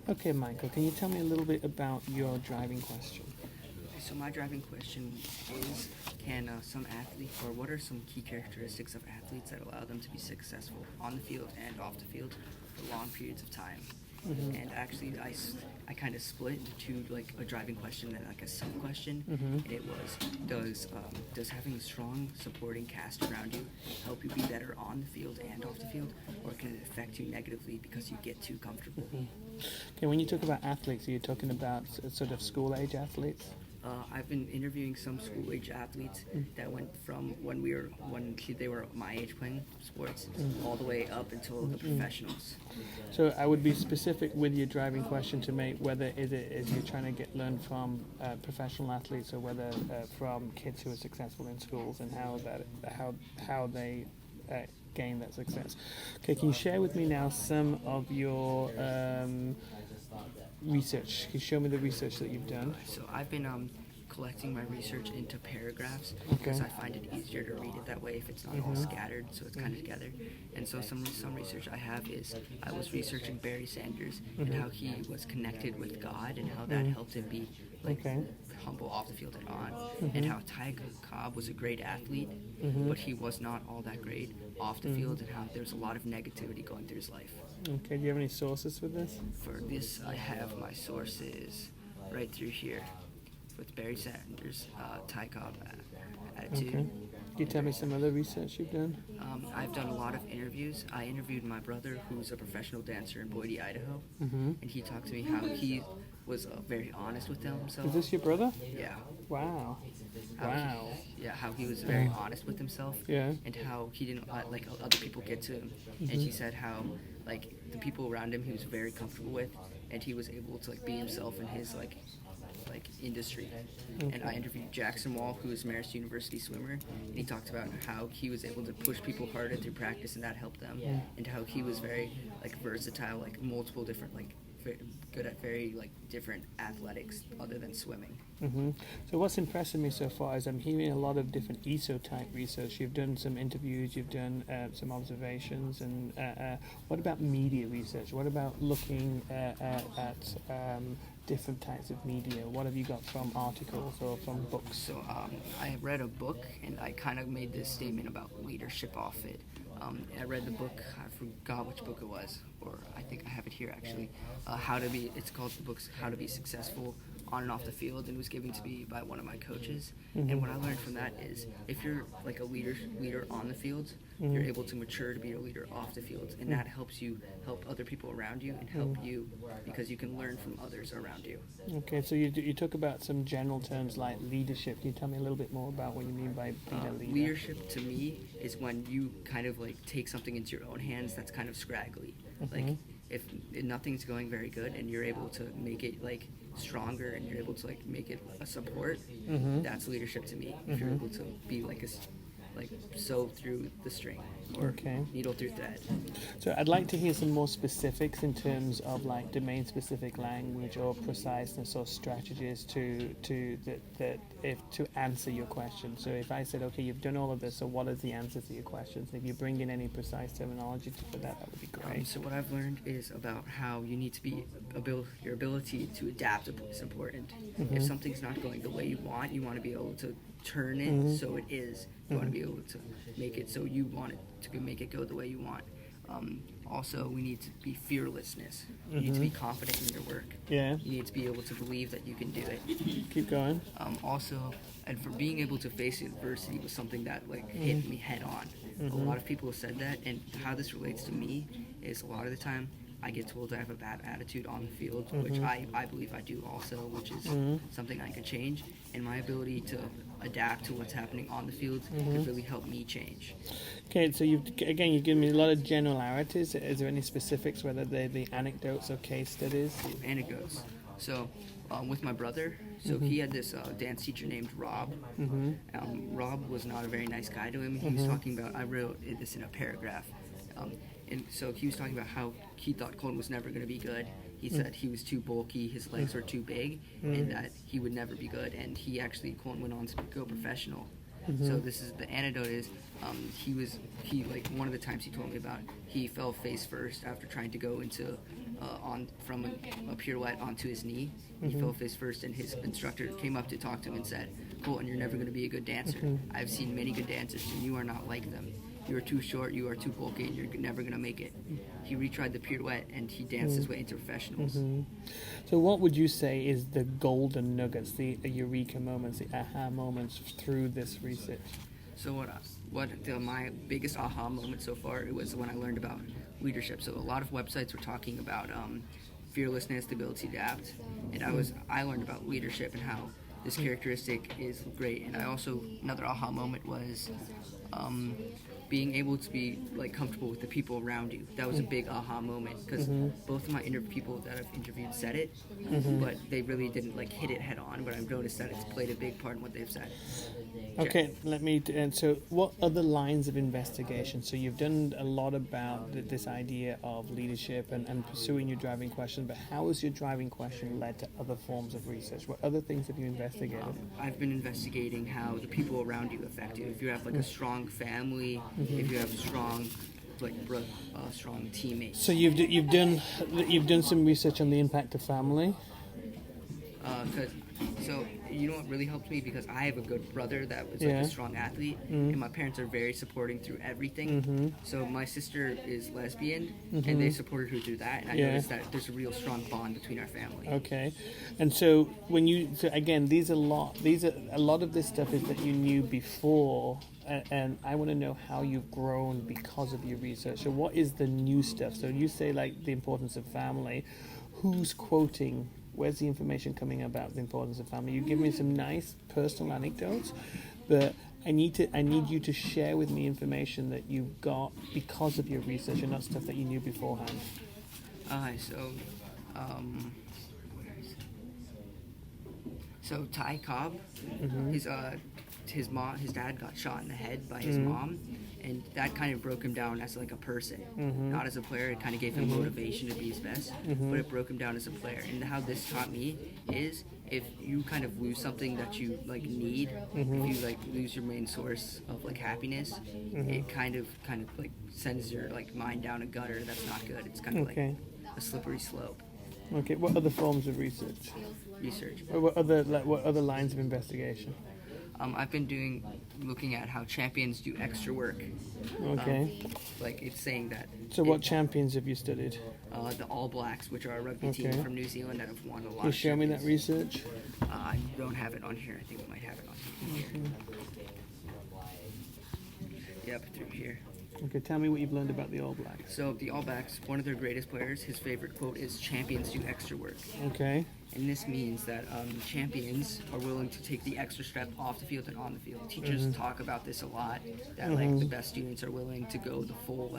Okay, Michael, can you tell me a little bit about your driving question? So my driving question is, can some athlete, or what are some key characteristics of athletes that allow them to be successful on the field and off the field for long periods of time? Mm-hmm. And actually, I kind of split into two, like a driving question and like a sub question. Mm-hmm. And it was, does having a strong supporting cast around you help you be better on the field and off the field, or can it affect you negatively because you get too comfortable? Okay, when you talk about athletes, are you talking about sort of school-age athletes? I've been interviewing some school-age athletes that went from when they were my age playing sports all the way up until the professionals. So I would be specific with your driving question to make whether is you're trying to learn from professional athletes or whether from kids who are successful in schools and how they gain that success. Okay, can you share with me now some of your research? Can you show me the research that you've done? So I've been collecting my research into paragraphs Okay. because I find it easier to read it that way if it's not all scattered, so it's kind of together. And so some research I have is I was researching Barry Sanders and how he was connected with God and how that helped him be humble off the field and on, and how Ty Cobb was a great athlete, but he was not all that great off the field, and how there's a lot of negativity going through his life. Okay, do you have any sources for this? For this, I have my sources right through here with Barry Sanders, Ty Cobb attitude. Okay. Can you tell me some other research you've done? I've done a lot of interviews. I interviewed my brother, who's a professional dancer in Boise, Idaho, and he talked to me how he was very honest with himself. Is this your brother? Yeah. Wow. How he was very honest with himself. Yeah. And how he didn't like other people get to him. And he said how like the people around him he was very comfortable with, and he was able to like be himself in his like industry. And I interviewed Jackson Wall, who is Marist University swimmer, and he talked about how he was able to push people harder through practice, and that helped them. And how he was very like versatile, like multiple different like good at very like different athletics other than swimming. So what's impressing me so far is I'm hearing a lot of different ESO type research. You've done some interviews, you've done some observations, and what about media research? What about looking at different types of media? What have you got from articles or from books? So I read a book, and I kind of made this statement about leadership off it. I read the book, I forgot which book it was, or I think I have it here actually, it's called the book's How to Be Successful on and off the field, and it was given to me by one of my coaches. And what I learned from that is if you're like a leader on the field, you're able to mature to be a leader off the field, and that helps you help other people around you and help you because you can learn from others around you. Okay, so you talk about some general terms like leadership. Can you tell me a little bit more about what you mean by being a leader? Leadership to me is when you kind of like take something into your own hands that's kind of scraggly. Like if nothing's going very good and you're able to make it like stronger and you're able to like make it a support, that's leadership to me. If you're able to be like sew through the string or needle through thread. So I'd like to hear some more specifics in terms of like domain specific language or preciseness or strategies to answer your question. So if I said, okay, you've done all of this, so what is the answer to your questions? If you bring in any precise terminology for that would be great. So what I've learned is about how you need to be your ability to adapt is important. If something's not going the way you want to be able to turn it so it is. You want to be able to make it so you want it to make it go the way you want. Also, we need to be fearlessness. You need to be confident in your work. Yeah. You need to be able to believe that you can do it. Keep going. Also, and for being able to face adversity was something that like hit me head on. A lot of people have said that, and how this relates to me is a lot of the time I get told I have a bad attitude on the field, which I believe I do also, which is something I can change. And my ability to adapt to what's happening on the field has really helped me change. Okay, so you've given me a lot of generalities. Is there any specifics, whether they be anecdotes or case studies? Anecdotes. So with my brother, he had this dance teacher named Rob. Rob was not a very nice guy to him. He was talking about, I wrote this in a paragraph. And so he was talking about how he thought Colton was never going to be good. He said he was too bulky, his legs were too big, and that he would never be good. And Colton went on to go professional. So this is the anecdote is he like one of the times he told me about, he fell face first after trying to go into on from a pirouette onto his knee. He fell face first, and his instructor came up to talk to him and said, "Colton, you're never going to be a good dancer. I've seen many good dancers, and you are not like them. You are too short, you are too bulky, and you're never going to make it." He retried the pirouette, and he danced his way into professionals. So what would you say is the golden nuggets, the eureka moments, the aha moments through this research? So my biggest aha moment so far, it was when I learned about leadership. So a lot of websites were talking about fearlessness, the ability to adapt, and I learned about leadership and how this characteristic is great. And I also, another aha moment was being able to be like comfortable with the people around you. That was a big aha moment, because both of my people that I've interviewed said it, but they really didn't like hit it head on. But I've noticed that it's played a big part in what they've said. Okay, and so what other lines of investigation? So you've done a lot about this idea of leadership and pursuing your driving question, but how has your driving question led to other forms of research? What other things have you investigated? I've been investigating how the people around you affect you. If you have like a strong family, if you have strong strong teammates. So you've done some research on the impact of family. So you know what really helped me, because I have a good brother that was like a strong athlete, and my parents are very supporting through everything. So my sister is lesbian, and they supported her through that, and I noticed that there's a real strong bond between our family. Okay, and so again, these are a lot of this stuff is that you knew before, and I want to know how you've grown because of your research. So what is the new stuff? So you say like the importance of family. Who's quoting? Where's the information coming about the importance of family? You give me some nice personal anecdotes, but I need you to share with me information that you've got because of your research and not stuff that you knew beforehand. So Ty Cobb, his dad got shot in the head by his mom, and that kind of broke him down as like a person, not as a player. It kind of gave him motivation to be his best, but it broke him down as a player. And how this taught me is, if you kind of lose something that you like need, if you like lose your main source of like happiness, it kind of like sends your like mind down a gutter that's not good. It's kind of like a slippery slope. Okay, what other forms of research? Or what other lines of investigation? I've been looking at how champions do extra work. Okay. Like it's saying that. So what champions have you studied? The All Blacks, which are a rugby team from New Zealand that have won a lot. Can you show me that research? I don't have it on here. I think we might have it on here. Yep, through here. Okay, tell me what you've learned about the All Blacks. So the All Blacks, one of their greatest players, his favorite quote is, "Champions do extra work." Okay. And this means that champions are willing to take the extra step off the field and on the field. Teachers talk about this a lot, that like the best students are willing to go the full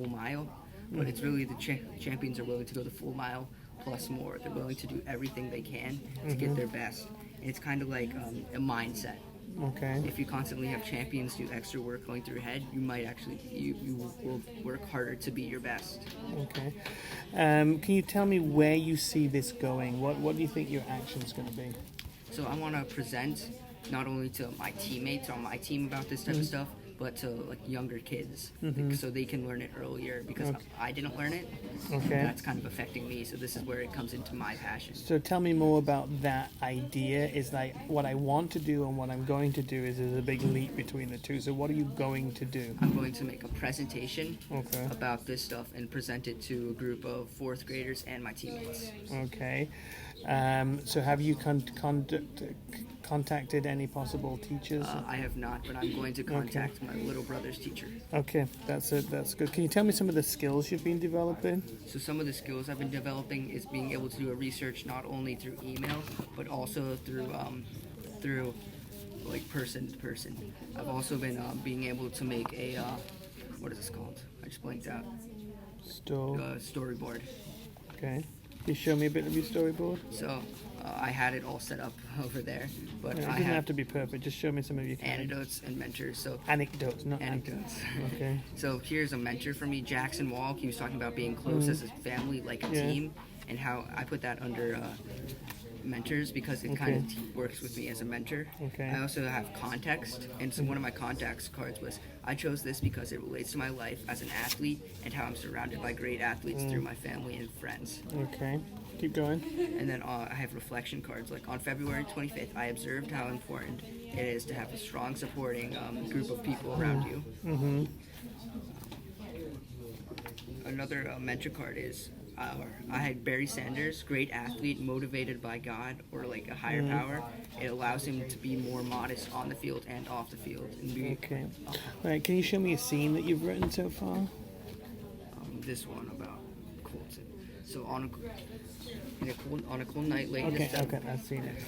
mile, but it's really the champions are willing to go the full mile plus more. They're willing to do everything they can to get their best. And it's kind of like a mindset. Okay. If you constantly have champions do extra work going through your head, you might actually you will work harder to be your best. Okay. Can you tell me where you see this going? What do you think your action's going to be? So I want to present not only to my teammates on my team about this type of stuff, but to like younger kids, so they can learn it earlier, because I didn't learn it. Okay. That's kind of affecting me, so this is where it comes into my passion. So tell me more about that idea. Is like what I want to do and what I'm going to do is a big leap between the two. So what are you going to do? I'm going to make a presentation about this stuff and present it to a group of 4th graders and my teammates. Okay. So have you contacted any possible teachers? I have not, but I'm going to contact my little brother's teacher. Okay, that's it. That's good. Can you tell me some of the skills you've been developing? So some of the skills I've been developing is being able to do a research not only through email, but also through like person to person. I've also been being able to make a what is this called? I just blanked out. Storyboard. Okay. Can you show me a bit of your storyboard? So I had it all set up over there, but it doesn't have to be perfect. Just show me some of your anecdotes and mentors. So anecdotes, not anecdotes. Okay. So here's a mentor for me, Jackson Walk. He was talking about being close as a family, like a team, and how I put that under mentors because it kind of works with me as a mentor. Okay. I also have context, and so one of my context cards was I chose this because it relates to my life as an athlete and how I'm surrounded by great athletes through my family and friends. Okay. Keep going. And then I have reflection cards. Like on February 25th, I observed how important it is to have a strong, supporting group of people around you. Mm-hmm. Another mentor card is I had Barry Sanders, great athlete, motivated by God or like a higher power. It allows him to be more modest on the field and off the field. And be, Okay. All right. Can you show me a scene that you've written so far? this one about Colton. So on a cold night late in Okay. December. Okay. I've seen it.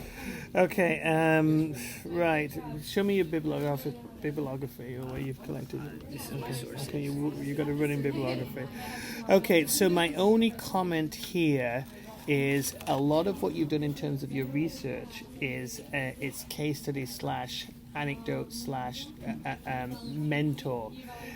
Okay. Right. Show me your bibliography or where you've collected it. This is my source. Okay, you got a running bibliography. Okay, so my only comment here is a lot of what you've done in terms of your research is it's case study / anecdote / mentor,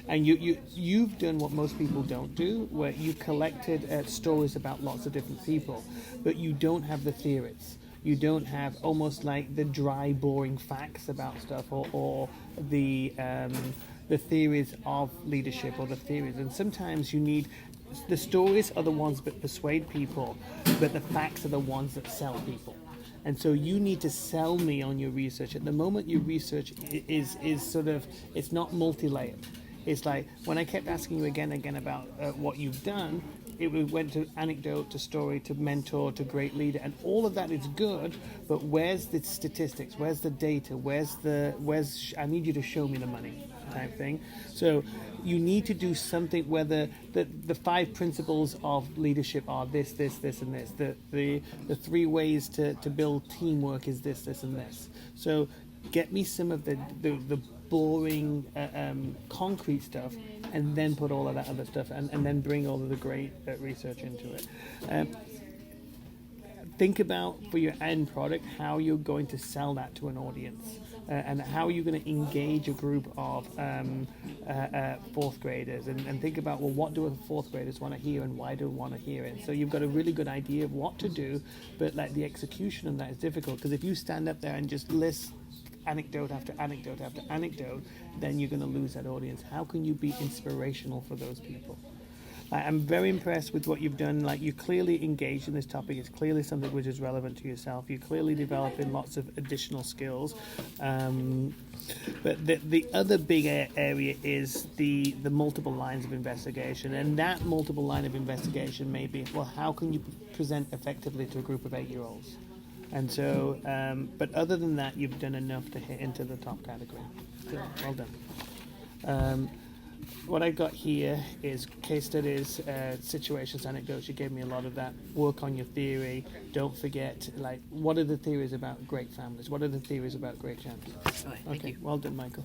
and you've done what most people don't do, where you collected stories about lots of different people, but you don't have the theories. You don't have almost like the dry, boring facts about stuff, or the theories of leadership, or the theories. And sometimes you need the stories are the ones that persuade people, but the facts are the ones that sell people. And so you need to sell me on your research. At the moment, your research is sort of, it's not multi-layered. It's like when I kept asking you again and again about what you've done, it went to anecdote, to story, to mentor, to great leader, and all of that is good. But where's the statistics? Where's the data? Where's I need you to show me the money type thing. So you need to do something where the 5 principles of leadership are this, and this. The 3 ways to build teamwork is this, and this. So get me some of the boring concrete stuff, and then put all of that other stuff, and then bring all of the great research into it. Think about for your end product how you're going to sell that to an audience, and how you're going to engage a group of 4th graders, and think about, well, what do 4th graders want to hear, and why do they want to hear it? So you've got a really good idea of what to do, but like the execution of that is difficult, because if you stand up there and just list anecdote after anecdote after anecdote, then you're going to lose that audience. How can you be inspirational for those people? I'm very impressed with what you've done. Like, you're clearly engaged in this topic. It's clearly something which is relevant to yourself. You're clearly developing lots of additional skills. But the other big area is the multiple lines of investigation. And that multiple line of investigation may be, well, how can you present effectively to a group of 8-year-olds? And so, but other than that, you've done enough to hit into the top category. So, well done. What I got here is case studies, situations, anecdotes. You gave me a lot of that. Work on your theory. Don't forget, like, what are the theories about great families? What are the theories about great champions? Thank you. Well done, Michael.